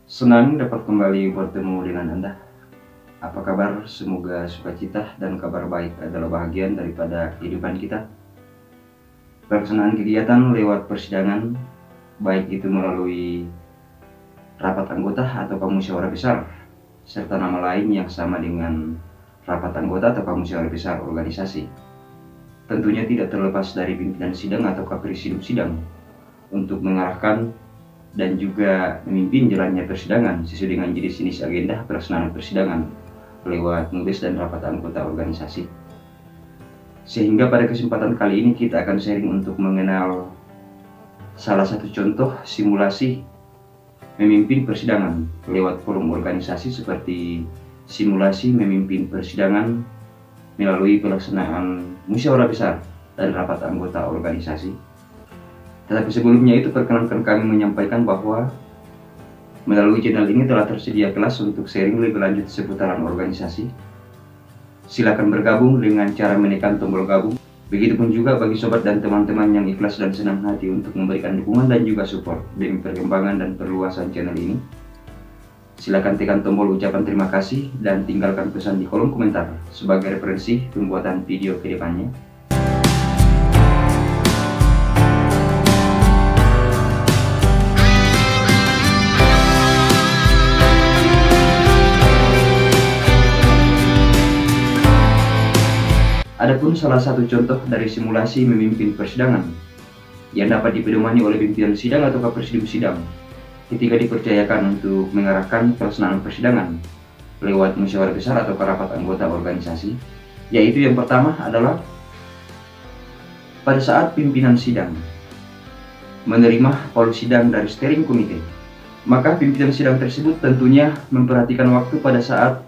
Senang dapat kembali bertemu dengan Anda. Apa kabar? Semoga sukacita dan kabar baik adalah bagian daripada kehidupan kita. Pelaksanaan kegiatan lewat persidangan, baik itu melalui rapat anggota atau musyawarah besar, serta nama lain yang sama dengan rapat anggota atau musyawarah besar organisasi. Tentunya tidak terlepas dari pimpinan sidang atau presidium sidang untuk mengarahkan dan juga memimpin jalannya persidangan sesuai dengan jenis agenda pelaksanaan persidangan lewat nulis dan rapat anggota organisasi. Sehingga pada kesempatan kali ini kita akan sharing untuk mengenal salah satu contoh simulasi memimpin persidangan lewat forum organisasi, seperti simulasi memimpin persidangan melalui pelaksanaan musyawarah besar dan rapat anggota organisasi. Tetapi sebelumnya itu, perkenankan kami menyampaikan bahwa melalui channel ini telah tersedia kelas untuk sharing lebih lanjut seputaran organisasi. Silakan bergabung dengan cara menekan tombol gabung. Begitupun juga bagi sobat dan teman-teman yang ikhlas dan senang hati untuk memberikan dukungan dan juga support demi perkembangan dan perluasan channel ini. Silakan tekan tombol ucapan terima kasih dan tinggalkan pesan di kolom komentar sebagai referensi pembuatan video ke depannya. Adapun salah satu contoh dari simulasi memimpin persidangan yang dapat dipedomani oleh pimpinan sidang atau presidium sidang ketika dipercayakan untuk mengarahkan pelaksanaan persidangan lewat musyawarah besar atau rapat anggota organisasi, yaitu yang pertama adalah pada saat pimpinan sidang menerima palu sidang dari steering komite, maka pimpinan sidang tersebut tentunya memperhatikan waktu pada saat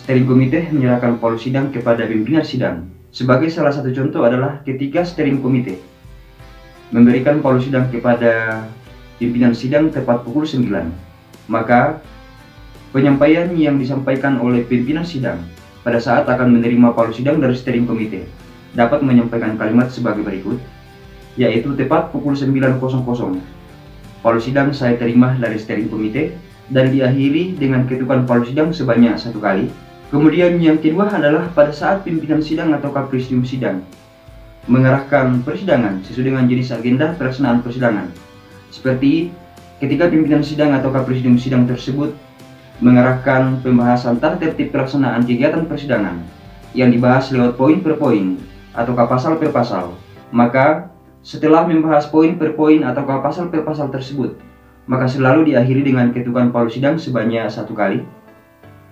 steering komite menyerahkan palu sidang kepada pimpinan sidang. Sebagai salah satu contoh adalah ketika steering komite memberikan palu sidang kepada pimpinan sidang tepat pukul 9, maka penyampaian yang disampaikan oleh pimpinan sidang pada saat akan menerima palu sidang dari steering komite dapat menyampaikan kalimat sebagai berikut, yaitu tepat pukul 9.00 palu sidang saya terima dari steering komite, dan diakhiri dengan ketukan palu sidang sebanyak 1 kali. Kemudian yang kedua adalah pada saat pimpinan sidang atau presidium sidang mengarahkan persidangan sesuai dengan jenis agenda pelaksanaan persidangan, seperti ketika pimpinan sidang atau presidium sidang tersebut mengarahkan pembahasan tata tertib pelaksanaan kegiatan persidangan yang dibahas lewat poin per poin atau pasal per pasal, maka setelah membahas poin per poin atau pasal per pasal tersebut, maka selalu diakhiri dengan ketukan palu sidang sebanyak 1 kali.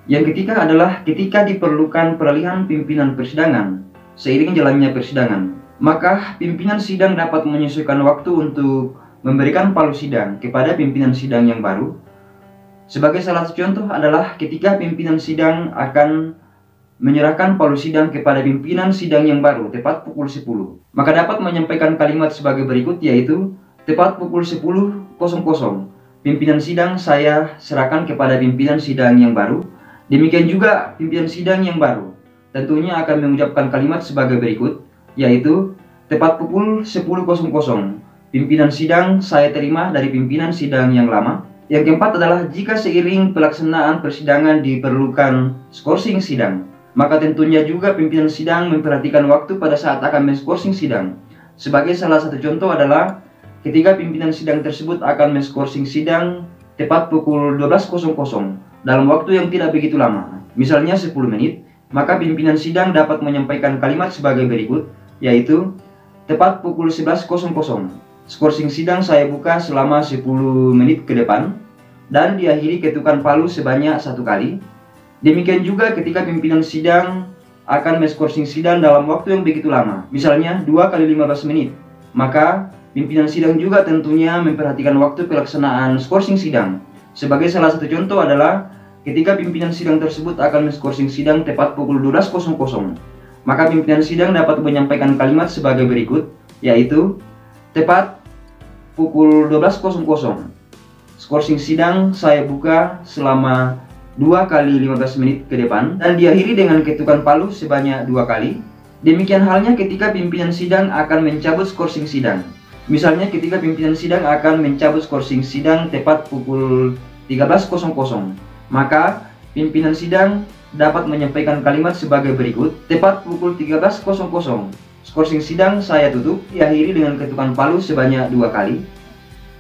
Yang ketiga adalah ketika diperlukan peralihan pimpinan persidangan seiring jalannya persidangan, maka pimpinan sidang dapat menyesuaikan waktu untuk memberikan palu sidang kepada pimpinan sidang yang baru. Sebagai salah satu contoh adalah ketika pimpinan sidang akan menyerahkan palu sidang kepada pimpinan sidang yang baru tepat pukul 10, maka dapat menyampaikan kalimat sebagai berikut, yaitu tepat pukul 10.00 pimpinan sidang saya serahkan kepada pimpinan sidang yang baru. Demikian juga pimpinan sidang yang baru tentunya akan mengucapkan kalimat sebagai berikut, yaitu tepat pukul 10.00 pimpinan sidang saya terima dari pimpinan sidang yang lama. Yang keempat adalah jika seiring pelaksanaan persidangan diperlukan skorsing sidang, maka tentunya juga pimpinan sidang memperhatikan waktu pada saat akan menskorsing sidang. Sebagai salah satu contoh adalah ketika pimpinan sidang tersebut akan menskorsing sidang tepat pukul 12.00 dalam waktu yang tidak begitu lama, misalnya 10 menit, maka pimpinan sidang dapat menyampaikan kalimat sebagai berikut, yaitu tepat pukul 11.00 skorsing sidang saya buka selama 10 menit ke depan, dan diakhiri ketukan palu sebanyak 1 kali. Demikian juga ketika pimpinan sidang akan menskorsing sidang dalam waktu yang begitu lama, misalnya 2 kali 15 menit, maka pimpinan sidang juga tentunya memperhatikan waktu pelaksanaan skorsing sidang. Sebagai salah satu contoh adalah ketika pimpinan sidang tersebut akan menskorsing sidang tepat pukul 12.00, maka pimpinan sidang dapat menyampaikan kalimat sebagai berikut, yaitu tepat pukul 12.00 skorsing sidang saya buka selama 2 kali 15 menit ke depan, dan diakhiri dengan ketukan palu sebanyak 2 kali. Demikian halnya ketika pimpinan sidang akan mencabut skorsing sidang. Misalnya ketika pimpinan sidang akan mencabut skorsing sidang tepat pukul 13.00, maka pimpinan sidang dapat menyampaikan kalimat sebagai berikut. Tepat pukul 13.00, skorsing sidang saya tutup, diakhiri dengan ketukan palu sebanyak 2 kali.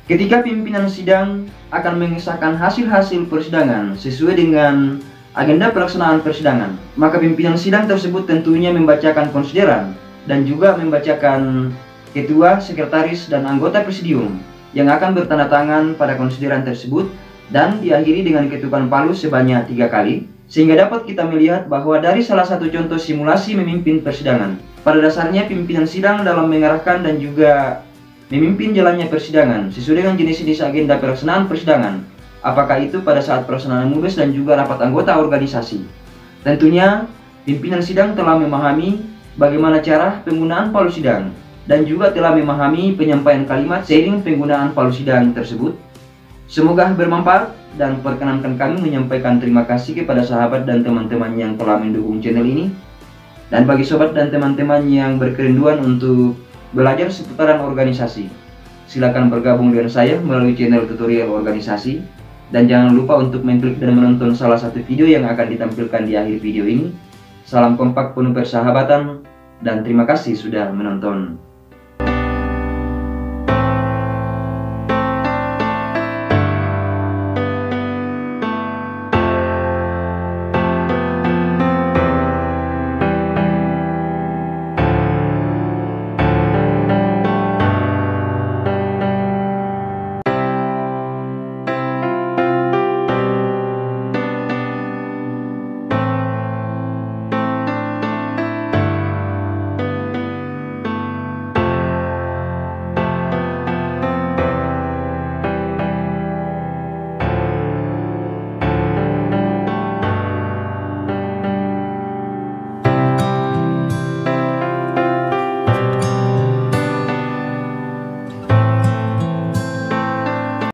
Ketika pimpinan sidang akan mengesahkan hasil-hasil persidangan sesuai dengan agenda pelaksanaan persidangan, maka pimpinan sidang tersebut tentunya membacakan konsideran dan juga membacakan ketua, sekretaris, dan anggota presidium yang akan bertanda tangan pada konsideran tersebut dan diakhiri dengan ketukan palu sebanyak 3 kali, sehingga dapat kita melihat bahwa dari salah satu contoh simulasi memimpin persidangan, pada dasarnya pimpinan sidang dalam mengarahkan dan juga memimpin jalannya persidangan sesuai dengan jenis-jenis agenda pelaksanaan persidangan, apakah itu pada saat pelaksanaan mubes dan juga rapat anggota organisasi. Tentunya pimpinan sidang telah memahami bagaimana cara penggunaan palu sidang dan juga telah memahami penyampaian kalimat seiring penggunaan palu sidang tersebut. Semoga bermanfaat dan perkenankan kami menyampaikan terima kasih kepada sahabat dan teman-teman yang telah mendukung channel ini. Dan bagi sobat dan teman-teman yang berkerinduan untuk belajar seputaran organisasi, silakan bergabung dengan saya melalui channel tutorial organisasi. Dan jangan lupa untuk mengklik dan menonton salah satu video yang akan ditampilkan di akhir video ini. Salam kompak penuh persahabatan dan terima kasih sudah menonton.